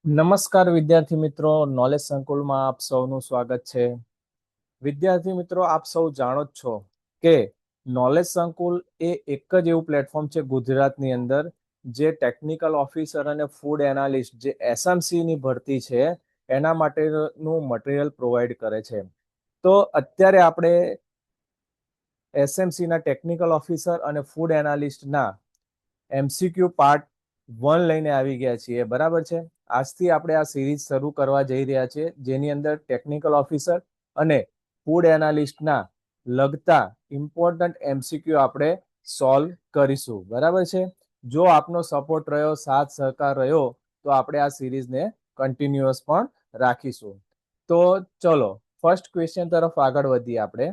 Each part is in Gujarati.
નમસ્કાર વિદ્યાર્થી મિત્રો, નોલેજ સંકુલમાં આપ સૌનું સ્વાગત છે. વિદ્યાર્થી મિત્રો, આપ સૌ જાણો જ છો કે નોલેજ સંકુલ એ એક જ એવું પ્લેટફોર્મ છે ગુજરાતની અંદર જે ટેકનિકલ ઓફિસર અને ફૂડ એનાલિસ્ટ જે એસએમસી ની ભરતી છે એના માટેનું મટીરિયલ પ્રોવાઈડ કરે છે. તો અત્યારે આપણે એસએમસી ના ટેકનિકલ ઓફિસર અને ફૂડ એનાલિસ્ટના એમસીક્યુ પાર્ટ 1 લઈને આવી ગયા છીએ, બરાબર છે. આજથી આપણે આ સિરીઝ શરૂ કરવા જઈ રહ્યા છીએ, જેની અંદર ટેકનિકલ ઓફિસર અને ફૂડ એનાલિસ્ટના લગતા ઇમ્પોર્ટન્ટ એમસીક્યુ આપણે સોલ્વ કરીશું, બરાબર છે. જો આપનો સપોર્ટ રહ્યો, સાથ સહકાર રહ્યો, તો આપણે આ સિરીઝને કન્ટિન્યુઅસ પણ રાખીશું. તો ચલો ફર્સ્ટ ક્વેશ્ચન તરફ આગળ વધીએ આપણે.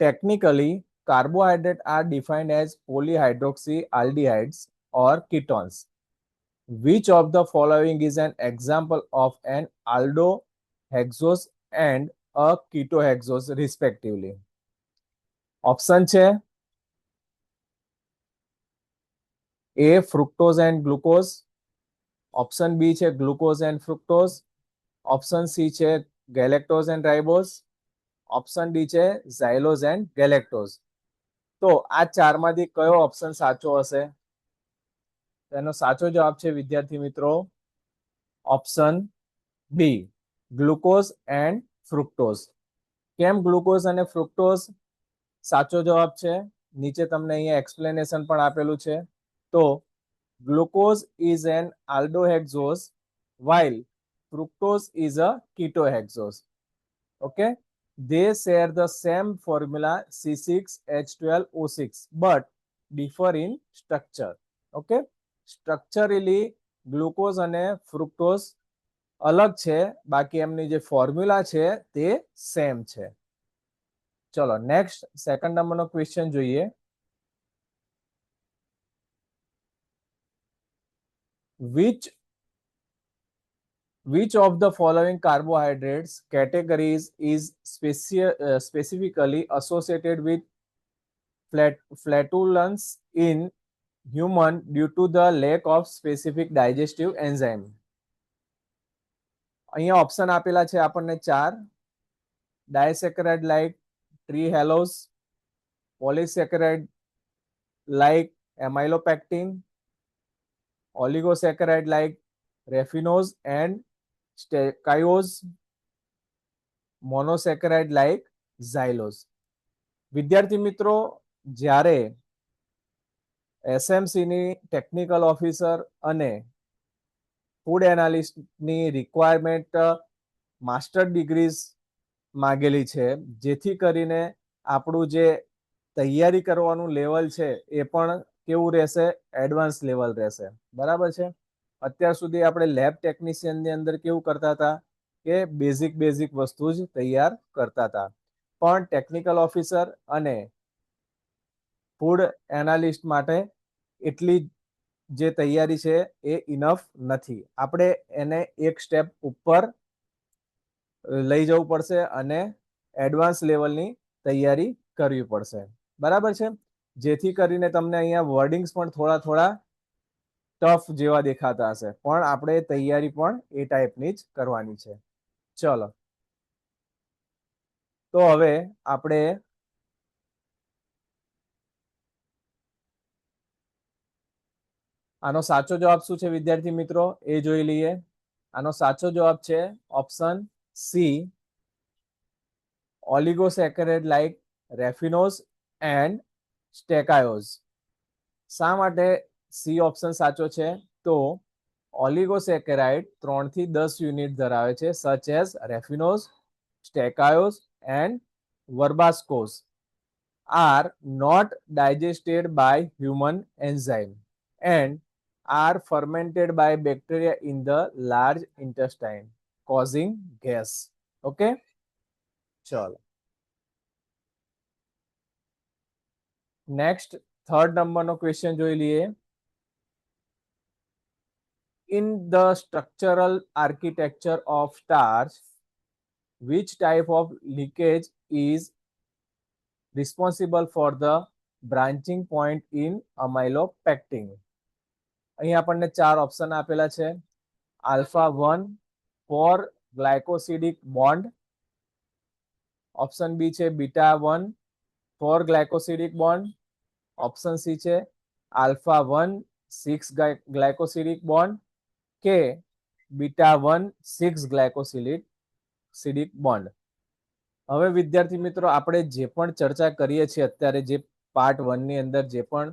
Technically, carbohydrates are defined as polyhydroxyaldehydes or ketones. Which of the following is an example of an aldohexose and a ketohexose respectively? Option છે A fructose and glucose, option B છે glucose and fructose, option C છે galactose and ribose, option D છે ઝાયલોઝ એન્ડ ગેલેક્ટોઝ. તો આ ચારમાંથી કયો ઓપ્શન સાચો હશે? તેનો સાચો જવાબ છે વિદ્યાર્થી મિત્રો option B, glucose and fructose. કેમ ગ્લુકોઝ અને ફ્રુક્ટોઝ સાચો જવાબ છે? નીચે તમને અહીંયા એક્સપ્લેનેશન પણ આપેલું છે. તો glucose is an aldohexose while fructose is a ketohexose. Okay, they share the same formula C6H12O6 but differ in structure. Okay, structurally glucose અને ફ્રુક્ટોઝ અલગ છે, બાકી એમની જે ફોર્મ્યુલા છે તે સેમ છે. ચલો નેક્સ્ટ સેકન્ડ નંબરનો ક્વેશ્ચન જોઈએ. Which of the following carbohydrates categories is specifically associated with flatulence in human due to the lack of specific digestive enzyme? અહીંયા ઓપ્શન આપેલા છે આપણને 4. Disaccharide like trehalose, polysaccharide like amylopectin, oligosaccharide like raffinose and stachyose, monosaccharide like xylose. વિદ્યાર્થી મિત્રો, જ્યારે એસએમસીની ટેકનિકલ ઓફિસર અને ફૂડ એનાલિસ્ટની રિક્વાયરમેન્ટ માસ્ટર ડિગ્રીઝ માગેલી છે, જેથી કરીને આપણું જે તૈયારી કરવાનું લેવલ છે એ પણ કેવું રહેશે? એડવાન્સ લેવલ રહેશે, બરાબર છે. અત્યાર સુધી આપણે લેબ ટેકનિશિયનની અંદર કેવું કરતા હતા કે બેઝિક વસ્તુ જ તૈયાર કરતા હતા, પણ ટેકનિકલ ઓફિસર અને ફૂડ એનાલિસ્ટ માટે એટલી જે તૈયારી છે એ ઇનફ નથી. આપણે એને એક સ્ટેપ ઉપર લઈ જવું પડશે અને એડવાન્સ લેવલની તૈયારી કરવી પડશે, બરાબર છે. જેથી કરીને તમને અહીંયા વર્ડિંગ્સ પણ થોડા ટફ જેવા દેખાતા હશે, પણ આપણે તૈયારી પણ એ ટાઈપની જ કરવાની છે. ચલો તો હવે આપણે આનો સાચો જવાબ શું છે વિદ્યાર્થી મિત્રો એ જોઈ લઈએ. આનો સાચો જવાબ છે option C, ઓલિગોસેકેરાઇડ like raffinose and સ્ટેકાયોઝ. શા માટે સી ઓપ્શન સાચો છે? તો ઓલિગોસેકેરાઇડ 3 થી 10 યુનિટ ધરાવે છે, such as raffinose, stachyose and verbascose are not digested by human enzyme and are fermented by bacteria in the large intestine causing gas. Okay, ચલો નેક્સ્ટ થર્ડ નંબરનો ક્વેશ્ચન જોઈ લઈએ. In the structural architecture of starch, which type of leakage is responsible for the branching point in amylopectin? અહીં આપણને 4 ઓપ્શન આપેલા છે. Alpha 1 four glycosidic bond, option B છે beta 1 four glycosidic bond, option C છે આલ્ફા 1 6 ગ્લાયકોસિડિક બોન્ડ કે બીટા 1 6 ગ્લાયકોસિડિક બોન્ડ. હવે વિદ્યાર્થી મિત્રો, આપણે જે પણ ચર્ચા કરીએ છીએ અત્યારે, જે પાર્ટ 1 ની અંદર જે પણ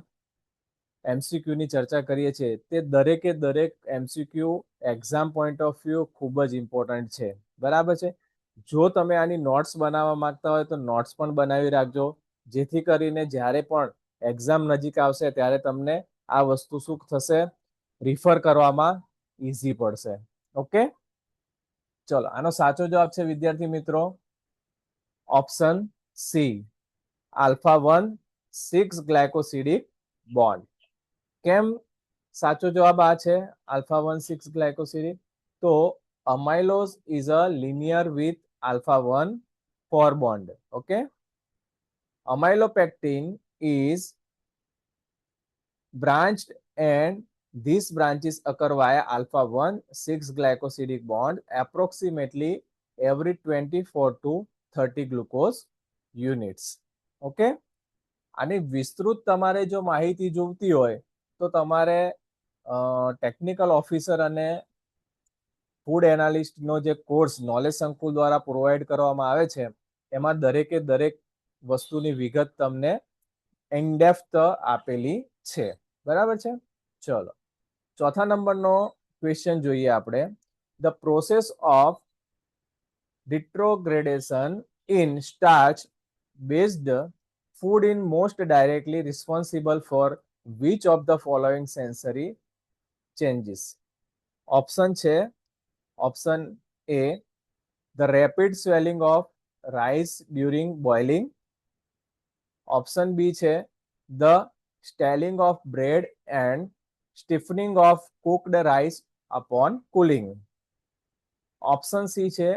MCQ ની ચર્ચા કરીએ છીએ, તે દરેકે દરેક MCQ exam point of view ખૂબ જ ઇમ્પોર્ટન્ટ છે. બરાબર છે. જો તમે આની નોટ્સ બનાવવા માંગતા હોય તો નોટ્સ પણ બનાવી રાખજો, જેથી કરીને જ્યારે પણ એક્ઝામ નજીક આવશે ત્યારે તમને આ વસ્તુ શું થશે, રિફર કરવામાં ઈઝી પડશે. ઓકે, ચલો, આનો સાચો જવાબ છે વિદ્યાર્થી મિત્રો option C, alpha 1 6 glycosidic bond. કેમ સાચો જવાબ આ છે આલ્ફા 1 6 ગ્લાયકોસિડિક? તો amylose is a linear with alpha 1 4 bond. Okay, amylopectin is branched and these branches occur via alpha 1 6 glycosidic bond approximately every 24 to 30 glucose units. Okay, આની વિસ્તૃત તમારે જો માહિતી જોઈતી હોય તો તમારે ટેકનિકલ ઓફિસર અને ફૂડ એનાલિસ્ટનો જે કોર્સ નોલેજ સંકુલ દ્વારા પ્રોવાઈડ કરવામાં આવે છે, એમાં દરેકે દરેક વસ્તુની વિગત તમને ઇનડેપ્થ આપેલી છે. બરાબર છે. ચલો, ચોથા નંબરનો ક્વેશ્ચન જોઈએ આપણે. The process of retrogradation in starch based food in most directly responsible for which of the following sensory changes? Option છે option A, the rapid swelling of rice during boiling. Option B છે the stalling of bread and stiffening of cooked rice upon cooling. Option C છે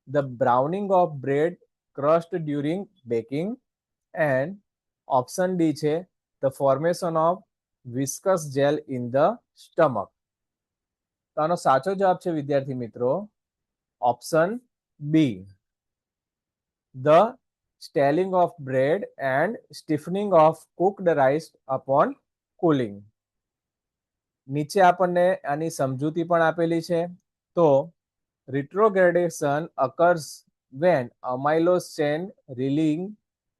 the browning of bread crust during baking. And option D છે the formation of viscous gel in the stomach. તો આનો સાચો જવાબ છે વિદ્યાર્થી મિત્રો option B, the stalling of bread and stiffening of cooked rice upon cooling. નીચે આપણને આની સમજૂતી પણ આપેલી છે. તો retrogradation occurs when amylose chain reeling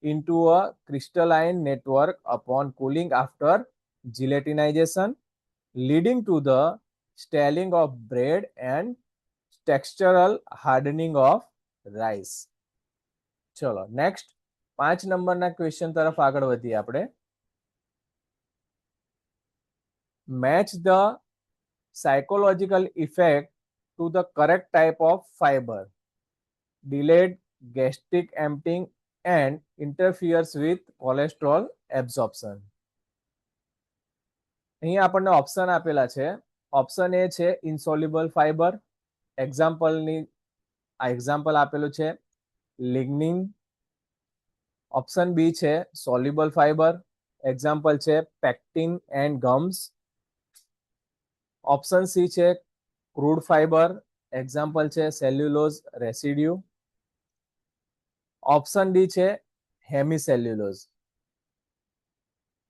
into a crystalline network upon cooling after gelatinization, leading to the stalling of bread and textural hardening of rice. ચલો, નેક્સ્ટ 5 નંબરના ક્વેશ્ચન તરફ આગળ વધીએ આપણે. Match the psychological effect to the correct type of fiber, delayed gastric emptying and interferes with cholesterol absorption. અહીં આપણને ઓપ્શન આપેલા છે. ઓપ્શન એ છે ઇન્સોલ્યુબલ ફાઈબર, એક્ઝામ્પલની આ એક્ઝામ્પલ આપેલું છે લિગ્નિન. ઓપ્શન બી છે સોલ્યુબલ ફાઈબર, એક્ઝામ્પલ છે પેક્ટિન એન્ડ ગમ્સ. ઓપ્શન સી છે ક્રૂડ ફાઈબર, એક્ઝામ્પલ છે સેલ્યુલોઝ રેસિડ્યુ. ઓપ્શન ડી છે હેમિસેલ્યુલોઝ.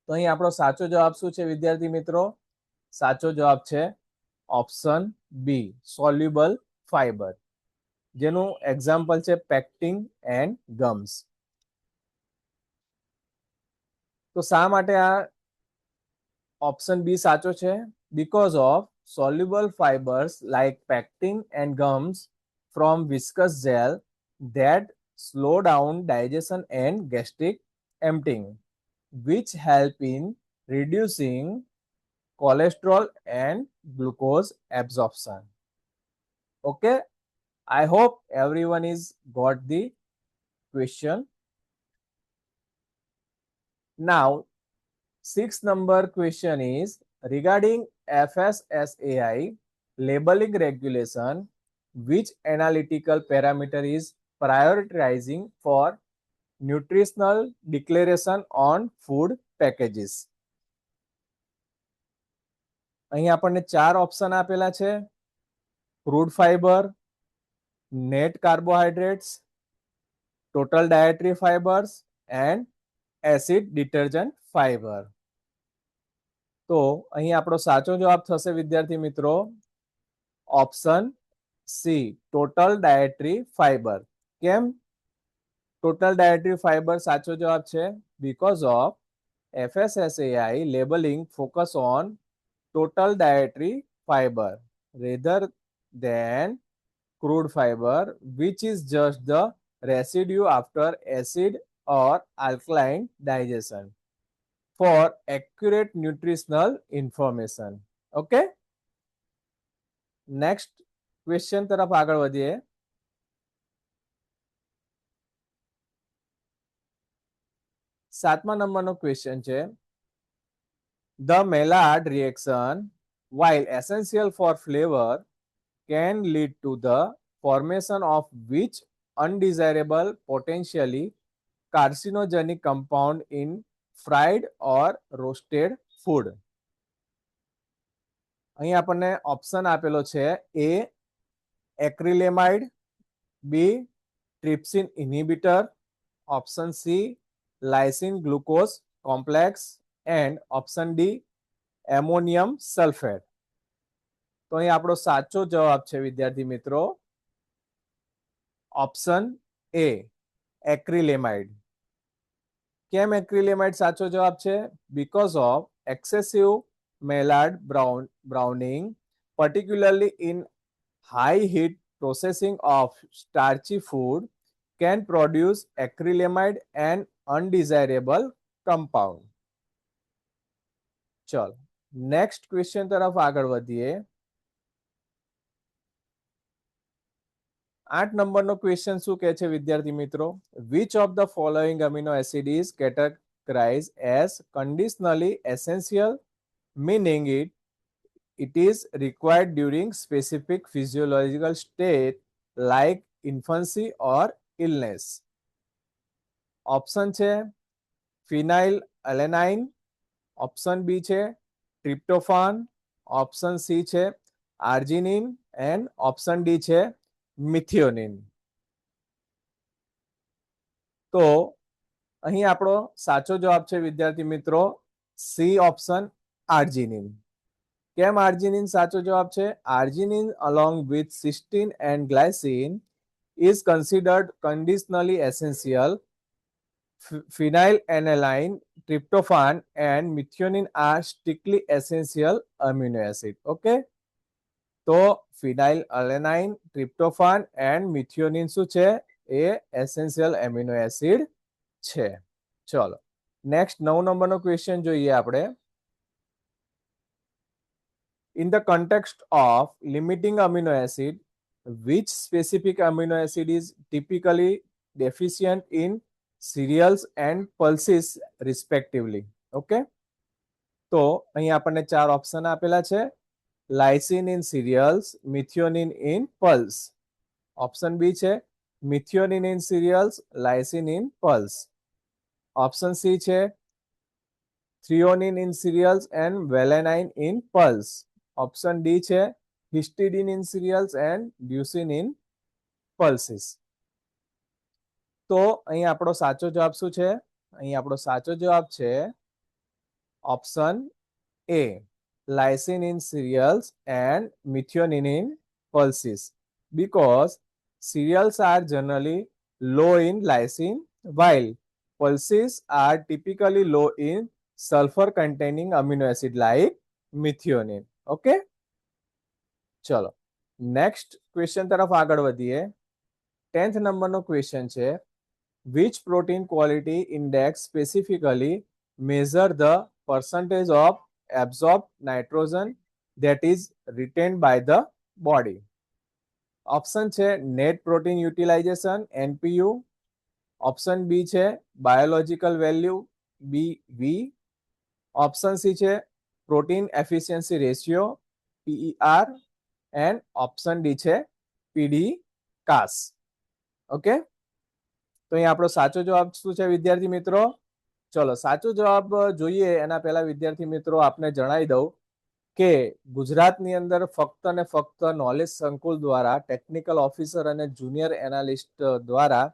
તો અહીં આપણો સાચો જવાબ શું છે વિદ્યાર્થી મિત્રો? સાચો જવાબ છે ઓપ્શન બી, સોલ્યુબલ ફાઈબર, જેનું એક્ઝામ્પલ છે પેક્ટિન એન્ડ ગમ્સ. તો શા માટે આ ઓપ્શન બી સાચો છે? because of soluble fibers like pectin and gums from viscous gel that slow down digestion and gastric emptying, which help in reducing cholesterol and glucose absorption. Okay, I hope everyone is got the question. Now, 6th number question is regarding FSSAI labeling regulation, which analytical parameter is prioritizing for nutritional declaration on food packages? અહીં આપણને 4 ઓપ્શન આપેલા છે: crude fibre, net carbohydrates, total dietary fibres and acid detergent fibre. તો અહીં આપણો સાચો જવાબ થશે વિદ્યાર્થી મિત્રો option C, total dietary fibre. કેમ ટોટલ ડાયટરી ફાઈબર સાચો જવાબ છે? Because of FSSAI labeling focus on total dietary fiber rather than crude fiber, which is just the residue after acid or alkaline digestion, for accurate nutritional information. Okay, next question તરફ આગળ વધીએ. 7મા નંબરનો ક્વેશ્ચન છે: The Maillard reaction, while essential for flavor, can lead to the formation of which undesirable, potentially carcinogenic compound in fried or roasted food? અહીં આપણને ઓપ્શન આપેલો છે: A acrylamide, B trypsin inhibitor, option C lysine glucose complex and option D ammonium sulphate. તો અહીં આપણો સાચો જવાબ છે વિદ્યાર્થી મિત્રો ઓપ્શન એ એક્રિલેમાઇડ. કેમ એક્રિલેમાઇડ સાચો જવાબ છે? Because of excessive Maillard browning, particularly in high heat processing of starchy food, can produce acrylamide and undesirable compound. ચલો નેક્સ્ટ ક્વેશ્ચન તરફ આગળ વધીએ. 8 નંબરનો ક્વેશ્ચન શું કહે છે વિદ્યાર્થી મિત્રો? Which of the following amino acid is categorized as conditionally essential, meaning it is required during specific physiological state like infancy or illness? Option છે ફિનાઇલ એલેનાઇન, ઓપ્શન બી છે ટ્રિપ્ટોફાન, ઓપ્શન સી છે આર્જિનિન એન્ડ ઓપ્શન ડી છે મિથિયોનિન. તો અહીં આપણો સાચો જવાબ છે વિદ્યાર્થી મિત્રો સી ઓપ્શન આર્જિનિન. કેમ આર્જિનિન સાચો જવાબ છે? Arginine along with cysteine and glycine is considered conditionally essential. Phenylalanine, tryptophan and methionine are strictly essential amino acid. Okay, તો phenylalanine, tryptophan and methionine શું છે? એ એસેન્શિયલ એમિનો એસિડ છે. ચલો નેક્સ્ટ 9 નંબરનો ક્વેશ્ચન જોઈએ આપણે. In the context of limiting amino acid, which specific amino acid is typically deficient in cereals and pulses respectively? Okay, તો અહીં આપણને 4 ઓપ્શન આપેલા છે: lysine in cereals, methionine in pulse. Option B છે methionine in cereals, lysine in pulse. Option C છે threonine in cereals and valine in pulse. Option D છે histidine in cereals and leucine in pulses. તો અહીં આપણો સાચો જવાબ શું છે? અહીં આપણો સાચો જવાબ છે option A lysine in cereals and methionine in pulses, because cereals are generally low in lysine while pulses are typically low in sulfur containing amino acid like methionine. Okay, ચલો નેક્સ્ટ ક્વેશ્ચન તરફ આગળ વધીએ. 10th નંબરનો ક્વેશ્ચન છે: which protein quality index specifically measure the percentage of absorbed nitrogen that is retained by the body? Option છે net protein utilization NPU, option B છે biological value BV, option C છે protein efficiency ratio PER and option D છે PD CAS. ઓકે, તો અહીં આપણો સાચો જવાબ શું છે વિદ્યાર્થી મિત્રો? ચલો સાચો જવાબ જોઈએ એના પહેલા વિદ્યાર્થી મિત્રો આપને જણાવી દઉં કે ગુજરાતની અંદર ફક્ત ને ફક્ત નોલેજ સંકુલ દ્વારા ટેકનિકલ ઓફિસર અને જુનિયર એનાલિસ્ટ દ્વારા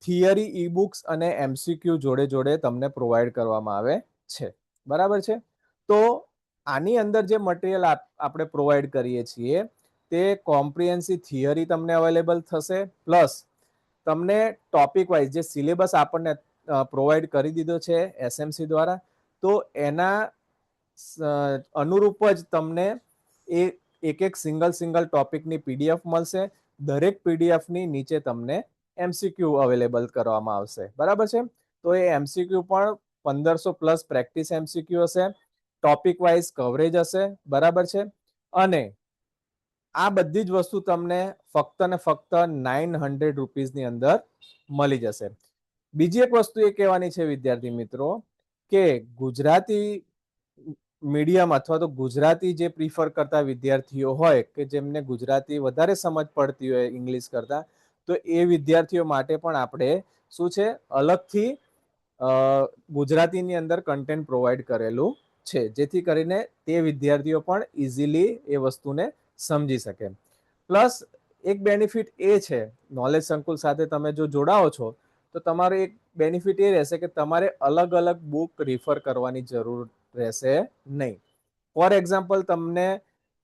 થિયરી ઈ બુક્સ અને એમસીક્યુ જોડે જોડે તમને પ્રોવાઈડ કરવામાં આવે છે. બરાબર છે. તો આની અંદર જે મટીરિયલ આપણે પ્રોવાઈડ કરીએ છીએ તે કોમ્પ્રિહેન્સિવ થિયરી તમને અવેલેબલ થશે, પ્લસ તમને ટોપિક વાઇઝ જે સિલેબસ આપણને પ્રોવાઈડ કરી દીધો છે એસએમસી દ્વારા, તો એના અનુરૂપ જ તમને એક એક સિંગલ ટોપિકની પીડીએફ મળશે. દરેક પીડીએફની નીચે તમને એમસીક્યુ અવેલેબલ કરવામાં આવશે. બરાબર છે. તો એ એમસીક્યુ પણ 1500+ પ્રેક્ટિસ એમસીક્યુ હશે, ટોપિક વાઇઝ કવરેજ હશે. બરાબર છે. અને આ બધી જ વસ્તુ તમને ફક્ત ને ફક્ત 900 રૂપીઝની અંદર મળી જશે. બીજી એક વસ્તુ એ કહેવાની છે વિદ્યાર્થી મિત્રો કે ગુજરાતી મીડિયમ અથવા તો ગુજરાતી જે પ્રિફર કરતા વિદ્યાર્થીઓ હોય કે જેમને ગુજરાતી વધારે સમજ પડતી હોય ઇંગ્લિશ કરતા, તો એ વિદ્યાર્થીઓ માટે પણ આપણે શું છે અલગથી ગુજરાતીની અંદર કન્ટેન્ટ પ્રોવાઈડ કરેલું છે, જેથી કરીને તે વિદ્યાર્થીઓ પણ ઇઝીલી એ વસ્તુને સમજી શકે. પ્લસ એક બેનિફિટ એ છે, નોલેજ સંકુલ સાથે તમે જો જોડાઓ છો તો તમારો એક બેનિફિટ એ રહેશે કે તમારે અલગ અલગ બુક રિફર કરવાની જરૂર રહેશે નહીં. ફોર એક્ઝામ્પલ, તમને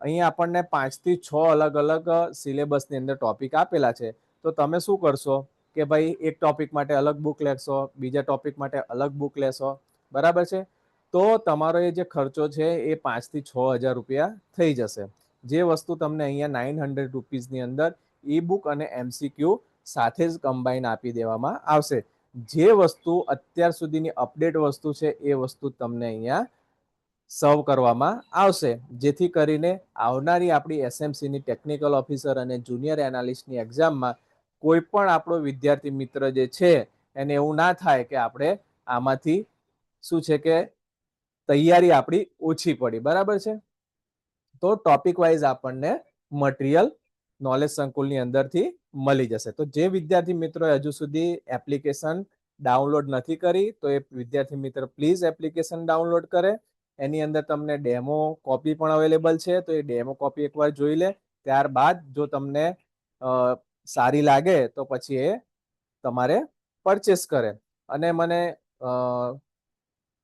અહીંયા આપણને 5 થી 6 અલગ અલગ સિલેબસની અંદર ટોપિક આપેલા છે, તો તમે શું કરશો કે ભાઈ એક ટોપિક માટે અલગ બુક લેશો, બીજા ટોપિક માટે અલગ બુક લેશો. બરાબર છે. તો તમારો એ જે ખર્ચો છે એ 5 થી 6 હજાર રૂપિયા થઈ જશે. જે વસ્તુ તમને અહીંયા 900 રૂપીઝની અંદર ઈ બુક અને એમસીક્યુ સાથે જ કમ્બાઈન આપી દેવામાં આવશે. જે વસ્તુ અત્યાર સુધીની અપડેટ વસ્તુ છે એ વસ્તુ તમને અહીંયા સર્વ કરવામાં આવશે, જેથી કરીને આવનારી આપણી એસએમસીની ટેકનિકલ ઓફિસર અને જુનિયર એનાલિસ્ટની એક્ઝામમાં કોઈ પણ આપણો વિદ્યાર્થી મિત્ર જે છે એને એવું ના થાય કે આપણે આમાંથી શું છે કે તૈયારી આપણી ઓછી પડી. બરાબર છે. તો ટોપિક વાઇઝ આપણને મટીરિયલ નોલેજ સંકુલની અંદરથી મળી જશે. તો જે વિદ્યાર્થી મિત્રોએ હજુ સુધી એપ્લિકેશન ડાઉનલોડ નથી કરી, તો એ વિદ્યાર્થી મિત્ર પ્લીઝ એપ્લિકેશન ડાઉનલોડ કરે. એની અંદર તમને ડેમો કોપી પણ અવેલેબલ છે, તો એ ડેમો કોપી એકવાર જોઈ લે. ત્યારબાદ જો તમને સારી લાગે તો પછી એ તમારે પરચેસ કરે. અને મને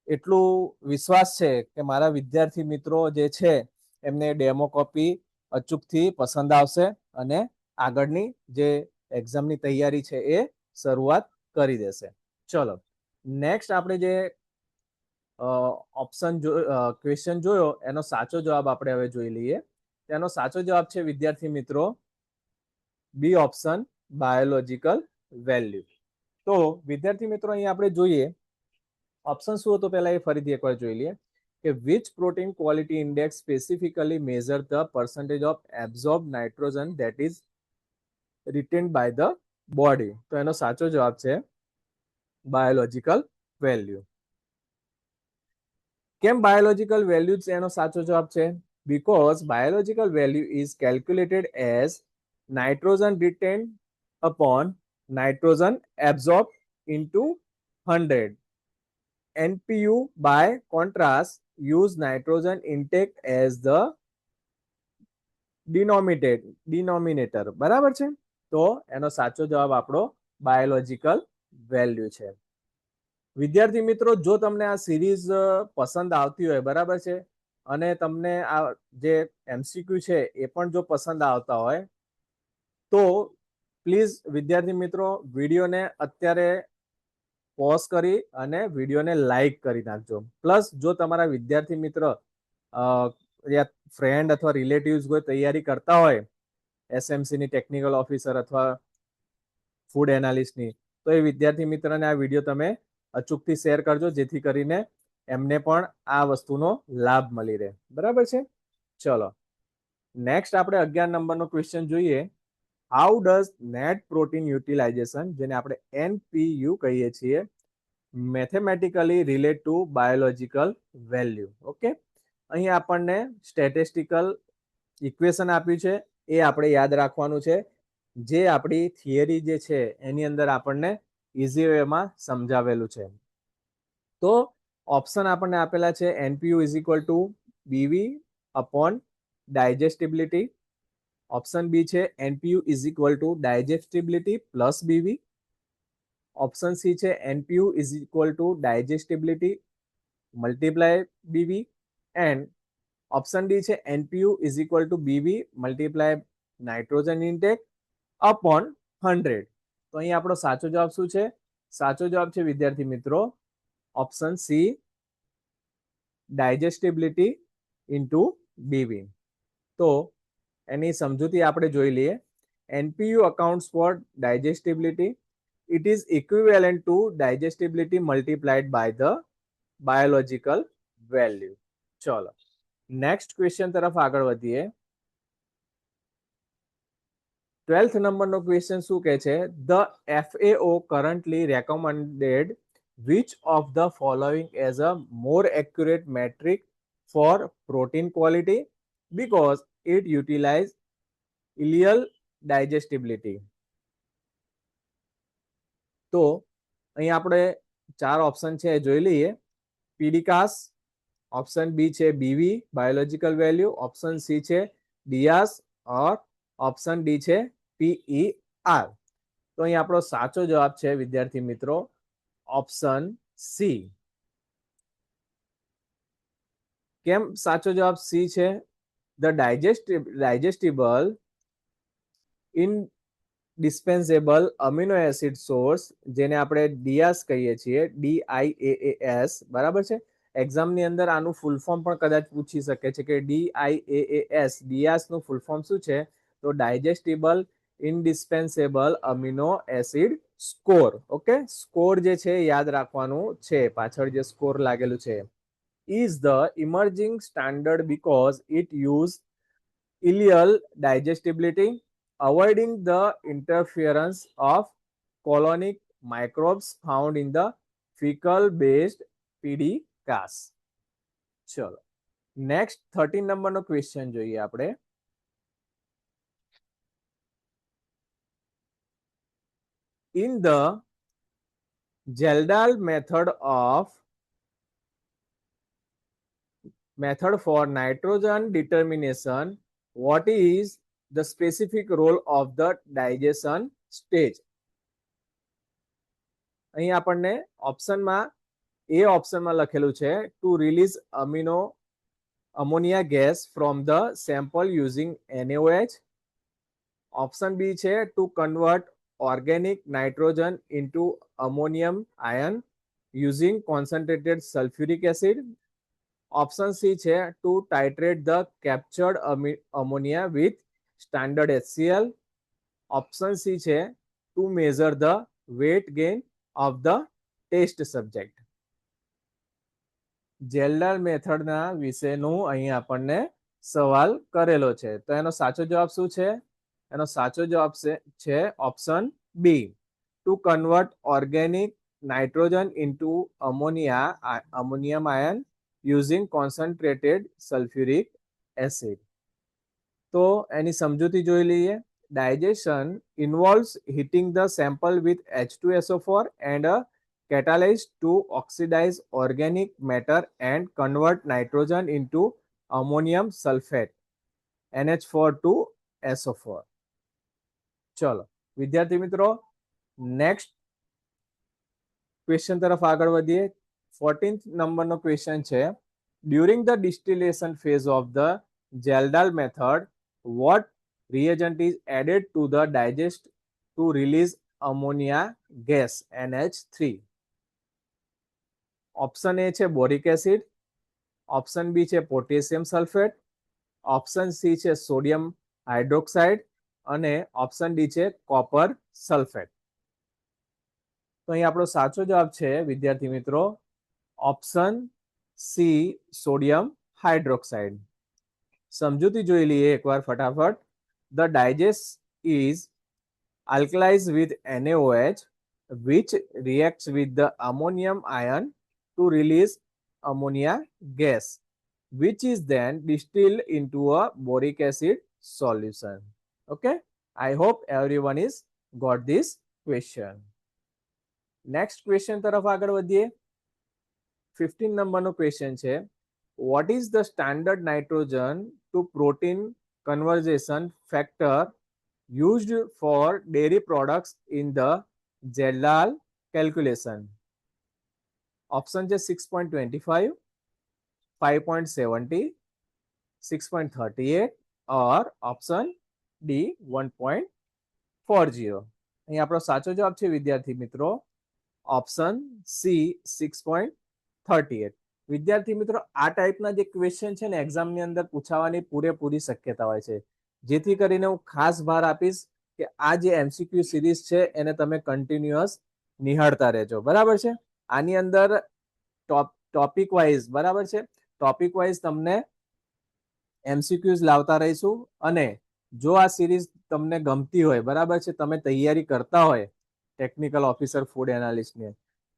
એટલું વિશ્વાસ છે કે મારા વિદ્યાર્થી મિત્રો જે છે એમને ડેમો કોપી અચૂકથી પસંદ આવશે અને આગળની જે એક્ઝામની તૈયારી છે એ શરૂઆત કરી દેશે. ચલો, નેક્સ્ટ આપણે જે ક્વેશ્ચન જોયો એનો સાચો જવાબ આપણે હવે જોઈ લઈએ. તેનો સાચો જવાબ છે વિદ્યાર્થી મિત્રો બી ઓપ્શન, બાયોલોજિકલ વેલ્યુ. તો વિદ્યાર્થી મિત્રો અહીં આપણે જોઈએ ઓપ્શન શું હતો પહેલા એ ફરીથી એકવાર જોઈ લઈએ કે which protein quality index specifically measure the percentage of absorb nitrogen that is retained by the body. તો એનો સાચો જવાબ છે બાયોલોજિકલ વેલ્યુ. કેમ બાયોલોજિકલ વેલ્યુ એનો સાચો જવાબ છે? Because biological value is calculated as nitrogen retained upon nitrogen absorbed into 100. NPU by contrast use nitrogen intake as the denominator. બરાબર છે. તો એનો સાચો જવાબ આપણો બાયોલોજિકલ વેલ્યુ છે. વિદ્યાર્થી મિત્રો, જો તમને આ સિરીઝ પસંદ આવતી હોય, બરાબર છે, અને તમને આ જે એમસીક્યુ છે એ પણ જો પસંદ આવતા હોય તો પ્લીઝ વિદ્યાર્થી મિત્રો વિડીયોને અત્યારે પોઝ કરી અને વિડીયોને લાઈક કરી નાખજો. પ્લસ જો તમારા વિદ્યાર્થી મિત્ર ફ્રેન્ડ અથવા રિલેટિવ્સ કોઈ તૈયારી કરતા હોય એસએમસીની ટેકનિકલ ઓફિસર અથવા ફૂડ એનાલિસ્ટની, તો એ વિદ્યાર્થી મિત્રને આ વિડીયો તમે અચૂકથી શેર કરજો, જેથી કરીને એમને પણ આ વસ્તુનો લાભ મળી રહે. બરાબર છે. ચલો, નેક્સ્ટ આપણે 11 નંબરનો ક્વેશ્ચન જોઈએ. How does net protein utilization, જેને આપણે એનપીયુ કહીએ છીએ, mathematically relate to biological value. Okay, અહીં આપણને સ્ટેટિસ્ટિકલ ઇક્વેશન આપ્યું છે, એ આપણે યાદ રાખવાનું છે. જે આપણી થિયરી જે છે એની અંદર આપણને ઇઝી વેમાં સમજાવેલું છે. તો ઓપ્શન આપણને આપેલા છે NPU is equal to BV upon digestibility. Option B છે NPU is equal to digestibility plus BV. Option C છે NPU is equal to digestibility multiply BV. And option D છે NPU is equal to BV multiply nitrogen intake upon 100. તો અહીં આપણો સાચો જવાબ શું છે? સાચો જવાબ છે વિદ્યાર્થી મિત્રો option C digestibility into BV. તો એની સમજૂતી આપણે જોઈ લઈએ. NPU accounts for digestibility. It is equivalent to digestibility multiplied by the biological value. ચલો નેક્સ્ટ ક્વેશ્ચન તરફ આગળ વધીએ. 12th નંબરનો ક્વેશ્ચન શું કહે છે? The FAO currently recommended which of the following as a more accurate metric for protein quality because it utilize ileal digestibility. તો અહીં આપણે ચાર ઓપ્શન છે જોઈ લઈએ. પીડીકાસ, ઓપ્શન બી છે BV biological value, option C છે ડિયાસ ઓર ઓપ્શન ડી છે PER. તો અહીં આપણો સાચો જવાબ છે વિદ્યાર્થી મિત્રો ઓપ્શન સી. કેમ સાચો જવાબ સી છે? ધ ડાયજેસ્ટિબલ ઇનડિસ્પેન્સેબલ અમિનો એસિડ સોર્સ, જેને આપણે ડિયાસ કહીએ છીએ, DIAAS, બરાબર છે. એક્ઝામની અંદર આનું ફૂલ ફોર્મ પણ કદાચ પૂછી શકે છે કે DIAAS ડિયાસનું ફૂલ ફોર્મ શું છે? તો ડાયજેસ્ટિબલ ઇનડિસ્પેન્સેબલ અમિનો એસિડ સ્કોર. ઓકે, સ્કોર જે છે યાદ રાખવાનું છે, પાછળ જે સ્કોર લાગેલું છે. Is the emerging standard because it use ileal digestibility, avoiding the interference of colonic microbes found in the fecal-based PDCAS. ચલો નેક્સ્ટ 13 નંબરનો ક્વેશ્ચન જોઈએ આપણે. In the Geldal method for nitrogen determination, what is the specific role of the digestion stage? અહીં આપણને ઓપ્શનમાં એ ઓપ્શનમાં લખેલું છે to release ammonia gas from the sample using NaOH. Option B છે to convert organic nitrogen into ammonium ion using concentrated sulfuric acid. Option C છે to titrate the captured ammonia with standard HCl. Option C છે to measure the weight gain of the test subject. જેલ્ડાલ મેથડના વિશેનું અહીં આપણને સવાલ કરેલો છે. તો એનો સાચો જવાબ શું છે? એનો સાચો જવાબ છે option B to convert organic nitrogen into ammonium ion using concentrated sulphuric acid. તો એની સમજૂતી જોઈ લઈએ. Digestion involves heating the sample with H2SO4 and a catalyst to oxidize organic matter and convert nitrogen into ammonium sulfate NH4 to SO4. ચલો વિદ્યાર્થી મિત્રો નેક્સ્ટ ક્વેશ્ચન તરફ આગળ વધીએ. 14th નંબરનો ક્વેશ્ચન છે during the distillation phase of the Kjeldahl method what reagent is added to the digest to release ammonia gas NH3? Option A છે બોરિક એસિડ, ઓપ્શન બી છે પોટેશિયમ સલ્ફેટ, ઓપ્શન સી છે સોડિયમ હાઇડ્રોક્સાઇડ અને ઓપ્શન ડી છે કોપર સલ્ફેટ. તો અહીં આપણો સાચો જવાબ છે વિદ્યાર્થી મિત્રો ઓપ્શન સી સોડિયમ હાઇડ્રોક્સાઇડ. સમજૂતી જોઈ લઈએ એકવાર ફટાફટ. The digest is alkalized with NaOH which reacts with the ammonium ion to release ammonia gas which is then distilled into a boric acid solution. Okay, I hope everyone is got this question. Next question તરફ આગળ વધીએ. 15 નંબરનો ક્વેશ્ચન છે what is the standard nitrogen to protein conversion factor used for dairy products in the Zeldal calculation? Option છે 6.25, 5.70, 6.38 or option D 1.40. અહીં આપણો સાચો જવાબ છે વિદ્યાર્થી મિત્રો ઓપ્શન સી 6.38. વિદ્યાર્થી મિત્રો આ ટાઈપના જે ક્વેશ્ચન છે ને એક્ઝામની અંદર પૂછાવાની પૂરેપૂરી શક્યતા હોય છે, જેથી કરીને હું ખાસ ભાર આપીશ કે આ જે એમસીક્યુ સિરીઝ છે એને તમે કન્ટિન્યુઅસ નિહાળતા રહેજો. બરાબર છે. આની અંદર ટોપિક વાઇઝ બરાબર છે, ટોપિક વાઇઝ તમને એમસીક્યુઝ લાવતા રહીશું. અને જો આ સિરીઝ તમને ગમતી હોય બરાબર છે, તમે તૈયારી કરતા હોય ટેકનિકલ ઓફિસર ફૂડ એનાલિસ્ટને,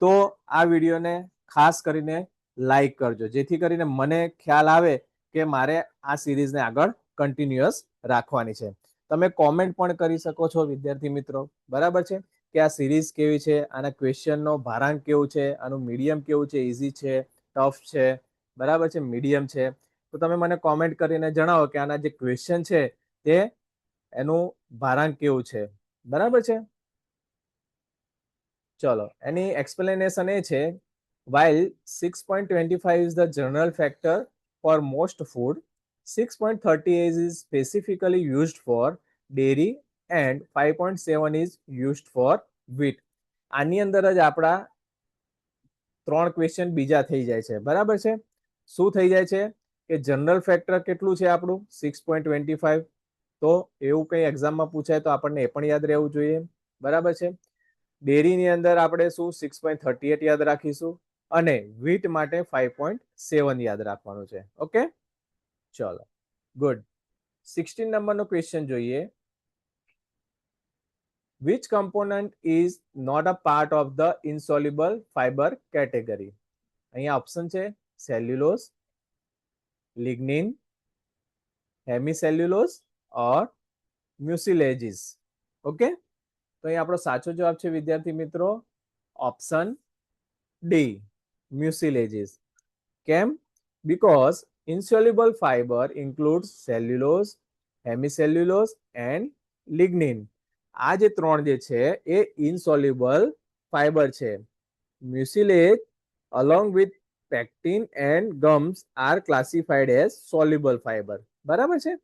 તો આ વિડીયોને ખાસ કરીને લાઈક કરજો, જેથી કરીને મને ખ્યાલ આવે કે મારે આ સિરીઝને આગળ કન્ટિન્યુઅસ રાખવાની છે. તમે કોમેન્ટ પણ કરી શકો છો વિદ્યાર્થી મિત્રો. બરાબર છે કે આ સિરીઝ કેવી છે, આના ક્વેશ્ચનનો ભારાંક કેવું છે, આનું મીડિયમ કેવું છે, ઇઝી છે, ટફ છે, બરાબર છે, મીડિયમ છે. તો તમે મને કોમેન્ટ કરીને જણાવો કે આના જે ક્વેશ્ચન છે તે એનું ભારાંક કેવું છે. બરાબર છે. ચલો, એની એક્સપ્લેનેશન એ છે, while 6.25 is the general factor for most food, 6.38 is specifically used for dairy and 5.7 is used for wheat. આની અંદર જ આપણા 3 ક્વેશ્ચન બીજા થઈ જાય છે. બરાબર છે. શું થઈ જાય છે કે જનરલ ફેક્ટર કેટલું છે આપણું 6.25, તો એવું કંઈ એક્ઝામમાં પૂછાય તો આપણને એ પણ યાદ રહેવું જોઈએ. બરાબર છે. ડેરીની અંદર આપણે શું 6.38 યાદ રાખીશું અને વીટ માટે 5.7 યાદ રાખવાનું છે. ઓકે, ચલો, ગુડ. 16 નંબરનો ક્વેશ્ચન જોઈએ. Which component is not a part of the insoluble fiber category? અહીંયા ઓપ્શન છે સેલ્યુલોઝ, લિગ્નિન, હેમિસેલ્યુલોઝ ઓર મ્યુસિલેજીસ. ઓકે, તો અહીં આપણો સાચો જવાબ છે વિદ્યાર્થી મિત્રો ઓપ્શન ડી મ્યુસિલેજીસ. કેમ? Because insoluble fiber includes cellulose, hemicellulose and lignin. આ જે 3 જે છે એ insoluble fiber છે. Mucilage along with pectin and gums are classified as soluble fiber. બરાબર છે.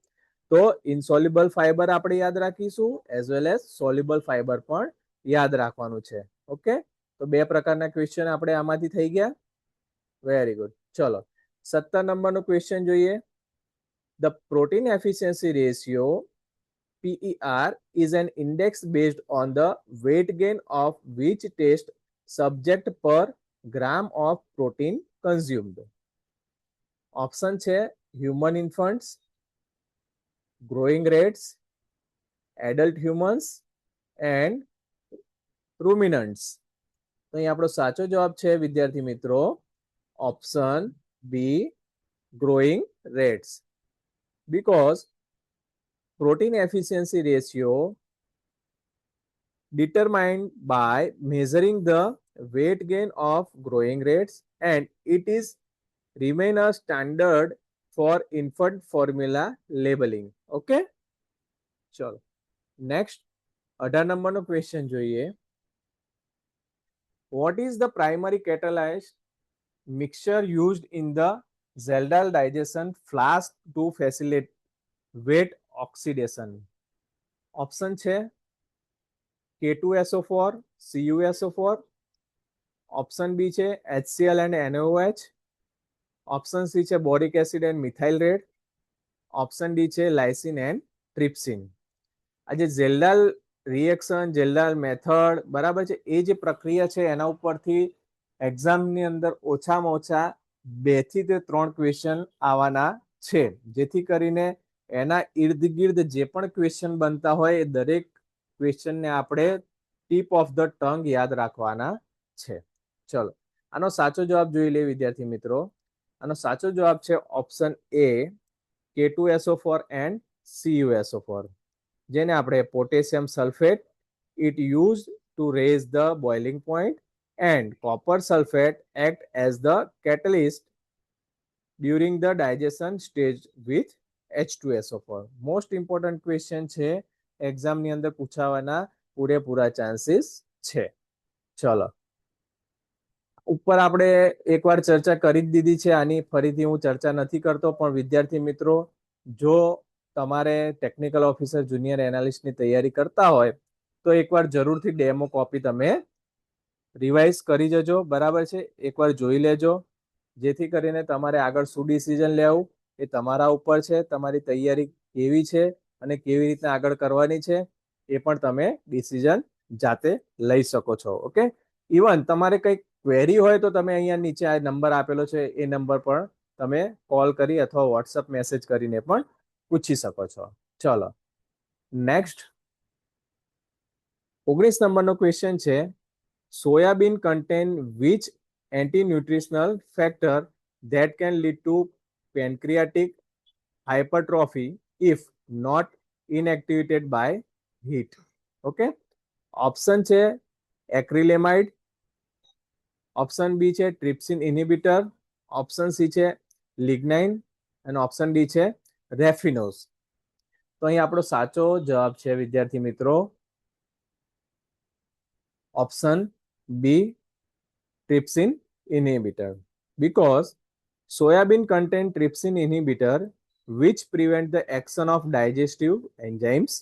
તો insoluble fiber આપણે યાદ રાખીશું as well as soluble fiber પણ યાદ રાખવાનું છે. ઓકે, તો 2 પ્રકારના ક્વેશ્ચન આપણે આમાંથી થઈ ગયા. Very good. ચલો, 17 નંબરનો ક્વેશ્ચન જોઈએ. The protein efficiency ratio PER is an index based on the weight gain of which test subject per gram of protein consumed. Option છે human infants, growing rates, adult humans and ruminants. તો અહીં આપણો સાચો જવાબ છે વિદ્યાર્થી મિત્રો option B growing rates, because protein efficiency ratio determined by measuring the weight gain of growing rates and it is remain a standard for infant formula labeling. Okay, ચલો નેક્સ્ટ 18 નંબરનો ક્વેશ્ચન જોઈએ. What is the primary catalyst mixture used in the Zeldal digestion flask to facilitate weight oxidation? Option છે K2SO4, CuSO4. ઓપ્શન બી છે HCl and NaOH. Option C છે boric acid and methyl red. Option D છે લાઇસિન એન્ડ ટ્રિપ્સિન. આ જે ઝેલ્ડાલ રિએક્શન, ઝેલ્ડાલ મેથડ, બરાબર છે, એ જે પ્રક્રિયા છે એના ઉપરથી એક્ઝામની અંદર ઓછામાં ઓછા 2 થી 3 ક્વેશ્ચન આવવાના છે, જેથી કરીને એના ઇર્દ ગિર્દ જે પણ ક્વેશ્ચન બનતા હોય એ દરેક ક્વેશ્ચનને આપણે ટીપ ઓફ ધ ટંગ યાદ રાખવાના છે. ચલો, આનો સાચો જવાબ જોઈ લે વિદ્યાર્થી મિત્રો. આનો સાચો જવાબ છે option A K2SO4 and CuSO4, જેને આપણે potassium sulphate it used to raise the boiling point and copper sulfate act as the catalyst during the digestion stage with H2SO4. Most important question છે, એક્ઝામની અંદર પૂછાવાના પૂરેપૂરા ચાન્સીસ છે. ચલો, ઉપર આપણે એકવાર ચર્ચા કરી જ દીધી છે આની, ફરીથી હું ચર્ચા નથી કરતો. પણ વિદ્યાર્થી મિત્રો, જો તમારે ટેકનિકલ ઓફિસર જુનિયર એનાલિસ્ટની તૈયારી કરતા હોય તો એકવાર જરૂરથી ડેમો કોપી તમે રિવાઇઝ કરી જજો. બરાબર છે, એકવાર જોઈ લેજો, જેથી કરીને તમારે આગળ શું ડિસિઝન લેવું એ તમારા ઉપર છે. તમારી તૈયારી કેવી છે અને કેવી રીતના આગળ કરવાની છે એ પણ તમે ડિસિઝન જાતે લઈ શકો છો. ઓકે, ઇવન તમારે કંઈક ક્વેરી હોય તો તમે અહીંયા નીચે આ નંબર આપેલો છે એ નંબર પર તમે કોલ કરી અથવા વોટ્સઅપ મેસેજ કરીને પણ પૂછી શકો છો. ચલો નેક્સ્ટ, 19 નંબરનો ક્વેશ્ચન છે, soybean contain which anti nutritional factor that can lead to pancreatic hypertrophy if not inactivated by heat. Okay, option છે એક્રિલેમાઇડ, ઓપ્શન બી છે ટ્રિપ્સિન ઇનિબિટર, ઓપ્શન સી છે લિગ્નાઇન અને ઓપ્શન ડી છે રેફિનોઝ. તો અહીં આપણો સાચો જવાબ છે વિદ્યાર્થી મિત્રો option B trypsin inhibitor. Because soybean contain trypsin inhibitor which prevent the action of digestive enzymes,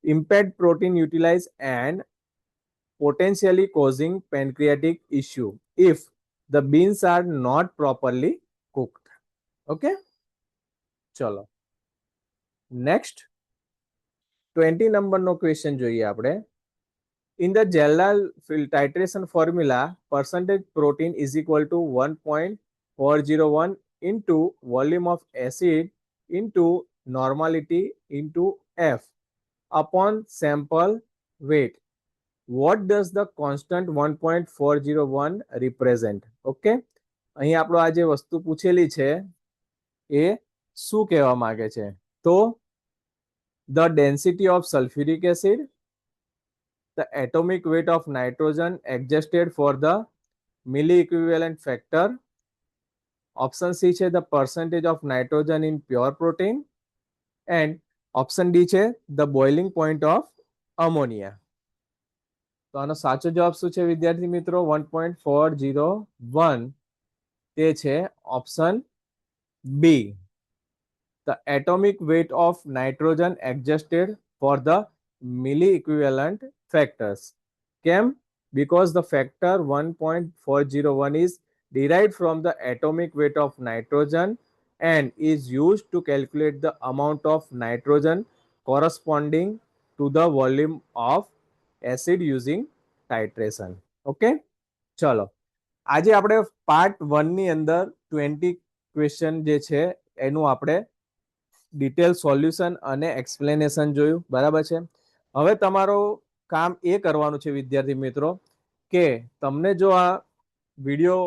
impaired protein utilize and potentially causing pancreatic issue if the beans are not properly cooked. Okay, ચલો નેક્સ્ટ 20 નંબરનો ક્વેશ્ચન જોઈએ આપણે. In the Gellal titration formula, percentage protein is equal to 1.401 into volume of acid into normality into F upon sample weight. What does the constant 1.401 represent? Okay, અહીં આપણો આ જે વસ્તુ પૂછેલી છે એ શું કહેવા માંગે છે? તો the density of sulfuric acid, the atomic weight of nitrogen adjusted for the milli-equivalent factor. Option C છે the percentage of nitrogen in pure protein. And option D છે the boiling point of ammonia. તો આનો સાચો જવાબ શું છે વિદ્યાર્થી મિત્રો? 1.401 તે છે option B, the atomic weight of nitrogen adjusted for the milli-equivalent factors. કેમ? Because the factor 1.401 is derived from the atomic weight of nitrogen and is used to calculate the amount of nitrogen corresponding to the volume of acid using titration. Okay, ચલો આજે આપણે પાર્ટ 1 ની અંદર 20 ક્વેશ્ચન જે છે એનું આપણે ડિટેલ સોલ્યુશન અને એક્સપ્લેનેશન જોયું. બરાબર છે, હવે તમારો કામ એ કરવાનું છે વિદ્યાર્થી મિત્રો કે તમને જો આ વિડીયો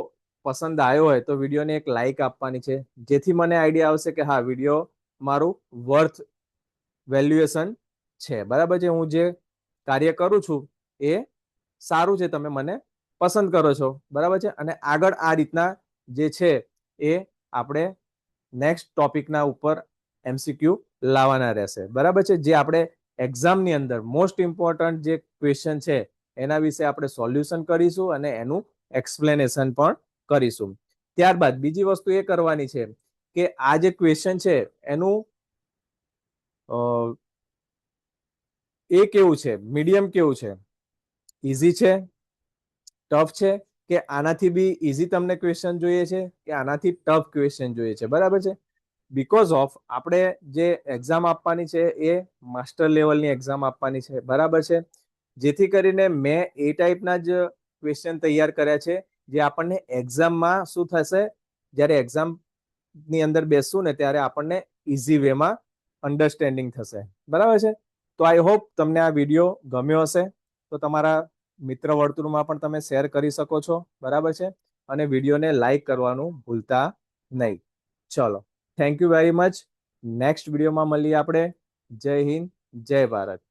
પસંદ આવ્યો હોય તો વિડીયોને એક લાઈક આપવાની છે, જેથી મને આઈડિયા આવશે કે હા વિડીયો મારું વર્થ વેલ્યુએશન છે. બરાબર છે, હું જે કાર્ય કરું છું એ સારું છે, તમે મને પસંદ કરો છો. બરાબર છે, અને આગળ આ રીતના જે છે એ આપણે નેક્સ્ટ ટોપિકના ઉપર MCQ લાવવાના રહેશે. બરાબર છે, જે આપણે એક્ઝામની અંદર મોસ્ટ ઇમ્પોર્ટન્ટ જે ક્વેશ્ચન છે એના વિશે આપણે સોલ્યુશન કરીશું અને એનું એક્સપ્લેનેશન પણ કરીશું. ત્યારબાદ બીજી વસ્તુ એ કરવાની છે કે આ જે ક્વેશ્ચન છે એનું એ કેવું છે, મીડિયમ કેવું છે, ઇઝી છે, ટફ છે, કે આનાથી બી ઇઝી તમને ક્વેશ્ચન જોઈએ છે કે આનાથી ટફ ક્વેશ્ચન જોઈએ છે? બરાબર છે, બીકોઝ ઓફ આપણે જે એક્ઝામ આપવાની છે એ માસ્ટર લેવલની એક્ઝામ આપવાની છે. બરાબર છે, જેથી કરીને મેં એ ટાઈપના જ ક્વેશ્ચન તૈયાર કર્યા છે જે આપણને એક્ઝામમાં શું થશે, જ્યારે એક્ઝામની અંદર બેસશું ને ત્યારે આપણને ઇઝી વેમાં અન્ડરસ્ટેન્ડિંગ થશે. બરાબર છે, તો આઈ હોપ તમને આ વિડીયો ગમ્યો હશે. તો તમારા મિત્ર વર્તુળમાં પણ તમે શેર કરી શકો છો. બરાબર છે, અને વિડીયોને લાઈક કરવાનું ભૂલતા નહીં. ચલો, thank you very much. Next વિડીયોમાં મળીએ આપણે. જય હિન્દ, જય ભારત.